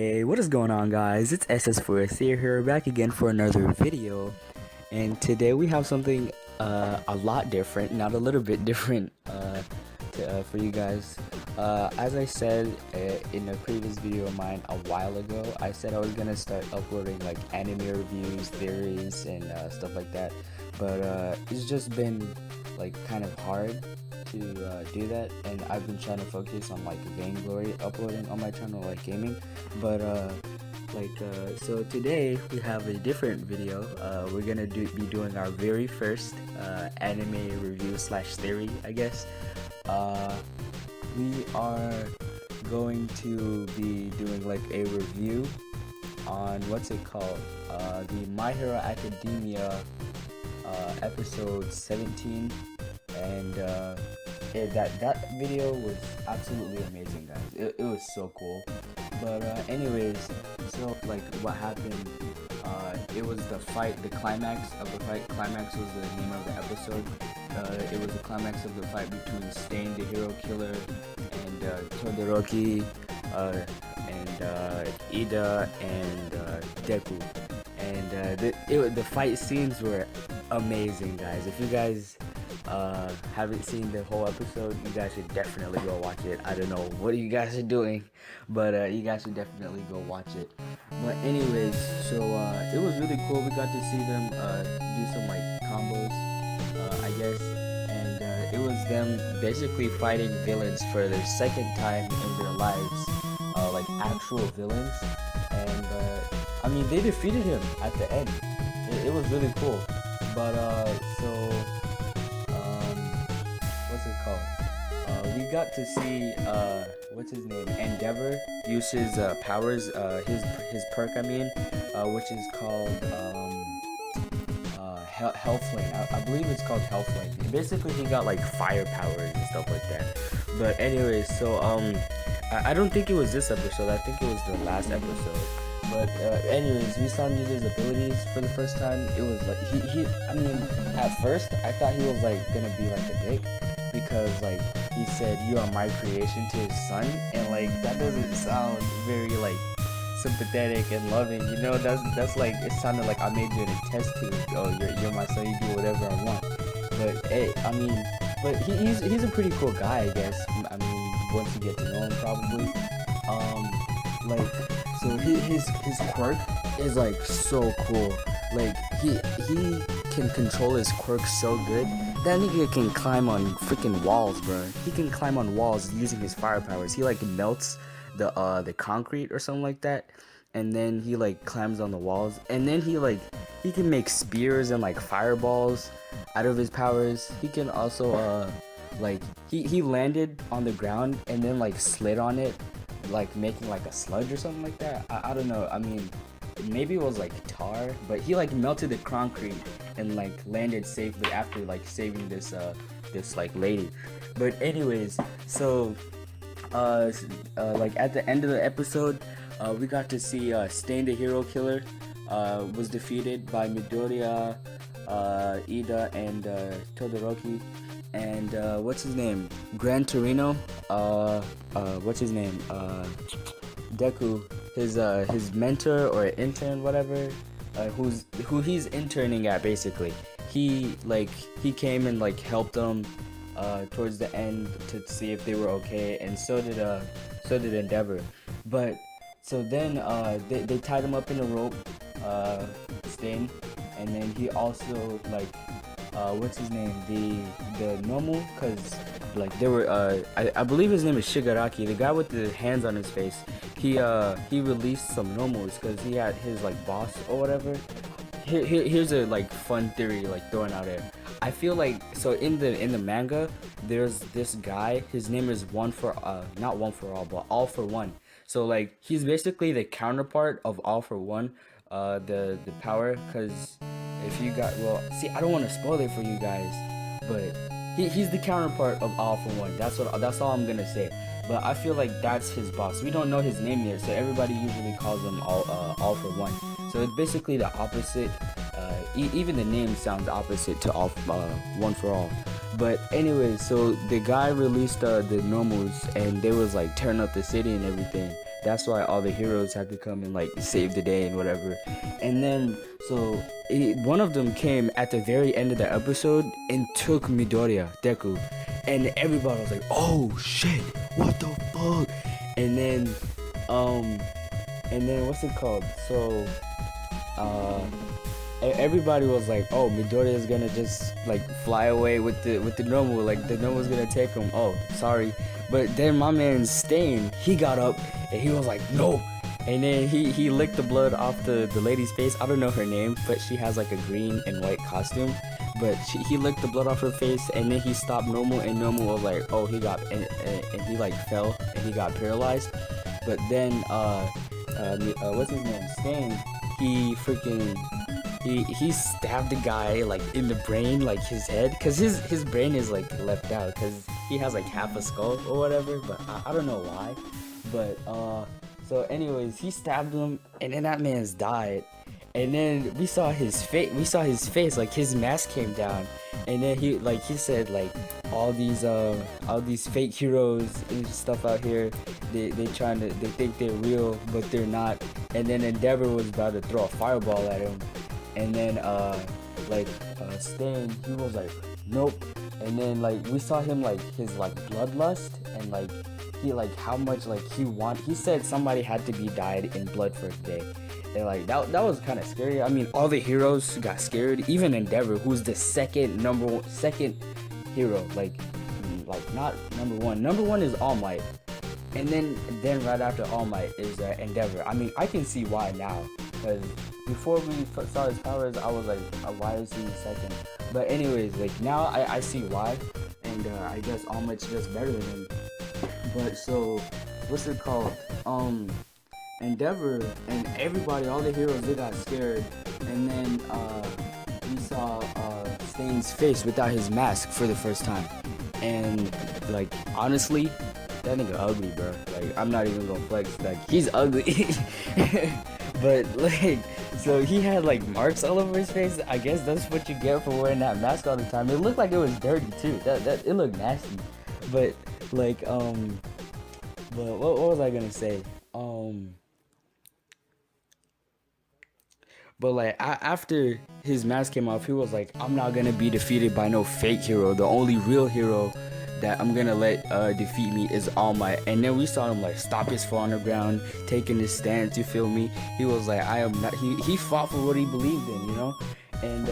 Hey, what is going on, guys? It's SS4 here, back again for another video. And today we have something a lot different, not a little bit different for you guys. As I said in a previous video of mine a while ago, I said I was gonna start uploading like anime reviews, theories, and stuff like that. But it's just been like kind of hard to do that, and I've been trying to focus on like vainglory uploading on my channel, like gaming. But so today we have a different video. We're gonna be doing our very first anime review slash theory, I guess. We are going to be doing like a review on what's it called, the My Hero Academia episode 17, and that video was absolutely amazing, guys. It was so cool. But anyways, so like what happened, it was the fight, the climax of the fight. Climax was the name of the episode. It was the climax of the fight between Stain the Hero Killer and Todoroki and Ida and Deku. And the fight scenes were amazing, guys. If you guys haven't seen the whole episode, you guys should definitely go watch it. I don't know what you guys are doing, but you guys should definitely go watch it. But anyways, so it was really cool. We got to see them do some like combos, I guess, and it was them basically fighting villains for the second time in their lives, like actual villains. And I mean, they defeated him at the end. It was really cool. But what's it called? We got to see what's his name? Endeavor use his powers, his perk, I mean, which is called Healthflame. I believe it's called Healthflame. Basically, he got like fire powers and stuff like that. But anyways, so I don't think it was this episode. I think it was the last episode. But anyways, we saw him use his abilities for the first time. It was like I mean, at first I thought he was like gonna be like a dick, because like he said, "You are my creation" to his son, and like that doesn't sound very like sympathetic and loving, you know. That's like, it sounded like I made you in a test tube. Oh, you're my son, you do whatever I want. But hey, I mean, but he's a pretty cool guy, I guess. I mean, once you get to know him, probably. Like, so his quirk is like so cool. Like he can control his quirk so good. That nigga can climb on freaking walls, bro. He can climb on walls using his fire powers. He like melts the concrete or something like that, and then he like climbs on the walls, and then he can make spears and like fireballs out of his powers. He can also like he landed on the ground and then like slid on it, like making like a sludge or something like that. I don't know. I mean, maybe it was like tar, but he like melted the concrete and like landed safely after like saving this like lady. But anyways, so like at the end of the episode, we got to see Stain the Hero Killer was defeated by Midoriya, Ida, and Todoroki. And what's his name? Gran Torino. What's his name? Deku. His mentor or intern, whatever. Who he's interning at, basically. He came and like helped them towards the end to see if they were okay, and so did Endeavor. But so then they tied him up in a rope, Stain, and then he also like what's his name, the normal, cause like they were I believe his name is Shigaraki, the guy with the hands on his face. He released some normals because he had his like boss or whatever. Here's a like fun theory, like throwing out there. I feel like, so in the manga, there's this guy. His name is not One for All, but All for One. So like he's basically the counterpart of All for One, the power. Cause if you got, well, see, I don't want to spoil it for you guys, but he's the counterpart of All for One. That's all I'm gonna say. But I feel like that's his boss. We don't know his name yet, so everybody usually calls him All for One. So it's basically the opposite. Even the name sounds opposite to One for All. But anyways, so the guy released the normals, and they was like tearing up the city and everything. that's why all the heroes had to come and like save the day and whatever. And then one of them came at the very end of the episode and took Midoriya, Deku, and everybody was like, "Oh shit, what the fuck?" And then what's it called? So everybody was like, "Oh, Midoriya is gonna just like fly away with the normal, like the normal's gonna take him." Oh, sorry. But then my man Stain, he got up and he was like, "No." And then he licked the blood off the lady's face. I don't know her name, but she has like a green and white costume. But he licked the blood off her face, and then he stopped Normal, and Normal was like, "Oh, he got," and he like fell and he got paralyzed. But then what's his name? Stain, he stabbed the guy like in the brain, like his head, cause his brain is like left out, cause he has like half a skull or whatever. But I don't know why. But so anyways, he stabbed him, and then that man's died. And then we saw his face, like his mask came down, and then he said like all these fake heroes and stuff out here, they think they're real, but they're not. And then Endeavor was about to throw a fireball at him, and then Stain, he was like, "Nope." And then like we saw him like his like bloodlust, and like he like how much like he said somebody had to be dyed in blood for a day. And like that was kind of scary. I mean, all the heroes got scared, even Endeavor, who's the second hero, like not number one. Number one is Allmight, and then right after Allmight is Endeavor. I mean, I can see why now, because before we saw his powers, I was like, why is he second? But anyways, like now I see why, and I guess Allmight's just better than him. But so, what's it called? Endeavor and everybody, all the heroes, they got scared, and then we saw Stain's face without his mask for the first time, and like honestly, that nigga ugly, bro. Like I'm not even gonna flex, like he's ugly. But like, so he had like marks all over his face. I guess that's what you get for wearing that mask all the time. It looked like it was dirty too. That it looked nasty. But like but what was I gonna say? But like after his mask came off, he was like, "I'm not gonna be defeated by no fake hero. The only real hero that I'm gonna let defeat me is All Might." And then we saw him like stop his foot on the ground, taking his stance. You feel me? He was like, "I am not." He fought for what he believed in, you know. And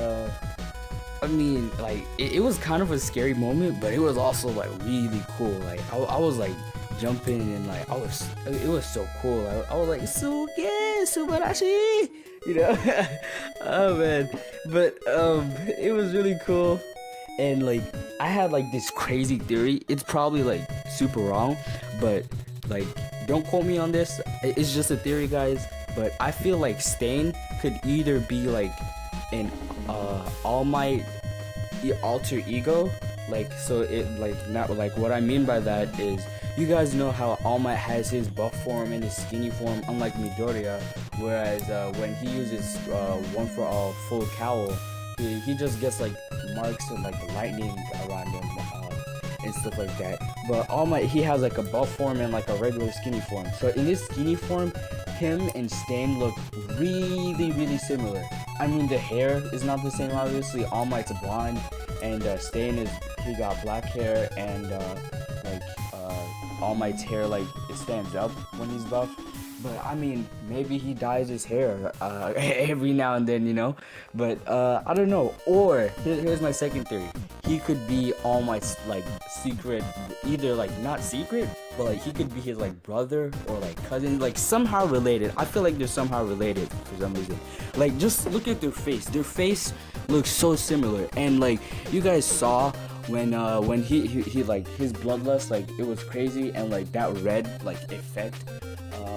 I mean, like it was kind of a scary moment, but it was also like really cool. Like I was like jumping and like it was so cool. I was like, "Suge, Subarashi," you know. Oh man, but it was really cool. And like I had like this crazy theory. It's probably like super wrong, but like don't quote me on this. It's just a theory, guys. But I feel like Stain could either be like an All Might alter ego, like so it like not like what I mean by that is, you guys know how All Might has his buff form and his skinny form, unlike Midoriya, whereas when he uses one for all full cowl, he just gets like marks and like lightning around him and stuff like that. But All Might, he has like a buff form and like a regular skinny form. So in this skinny form, him and Stain look really similar. I mean, the hair is not the same, obviously. All Might's blonde, and Stain he got black hair, and All Might's hair, like, it stands up when he's buff. But I mean, maybe he dyes his hair every now and then, you know. But I don't know. Or here's my second theory: he could be All Might's like secret, either like not secret, but like he could be his like brother or like cousin, like somehow related. I feel like they're somehow related for some reason. Like just look at their face. Their face looks so similar, and like you guys saw when he like his bloodlust, like it was crazy, and like that red like effect.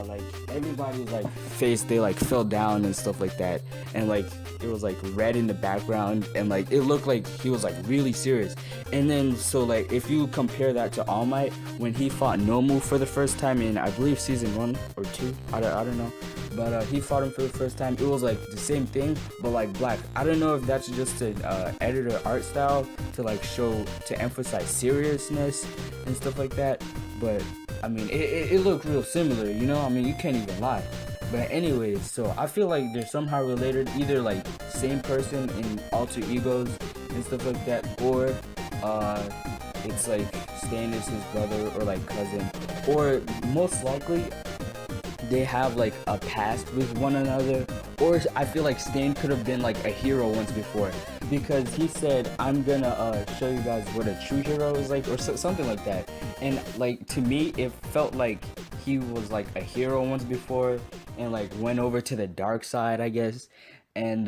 Like everybody's like face, they like fell down and stuff like that, and like it was like red in the background, and like it looked like he was like really serious. And then so like if you compare that to All Might when he fought Nomu for the first time in, I believe, season 1 or 2, I don't know, but he fought him for the first time. It was like the same thing but like black. I don't know if that's just an editor art style to like show, to emphasize seriousness and stuff like that, but I mean, it looked real similar, you know? I mean, you can't even lie. But anyways, so I feel like they're somehow related, either like same person in alter egos and stuff like that, or it's like Stan is his brother or like cousin, or most likely they have like a past with one another, or I feel like Stan could have been like a hero once before, because he said, I'm gonna show you guys what a true hero is like, or something like that. And like, to me it felt like he was like a hero once before and like went over to the dark side, I guess, and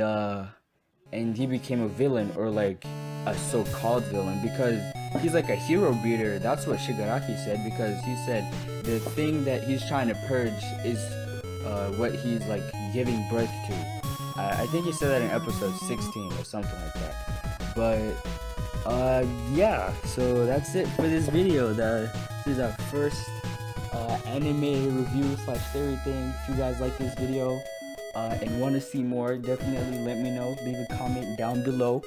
he became a villain, or like a so-called villain, because he's like a hero beater. That's what Shigaraki said, because he said the thing that he's trying to purge is what he's like giving birth to. I think he said that in episode 16 or something like that. But yeah, so that's it for this video. This is our first anime review slash theory thing. If you guys like this video and want to see more, definitely let me know. Leave a comment down below,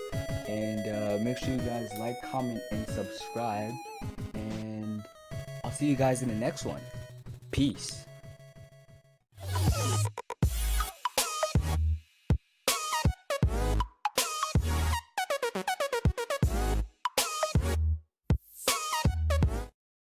and make sure you guys like, comment, and subscribe, and I'll see you guys in the next one. Peace.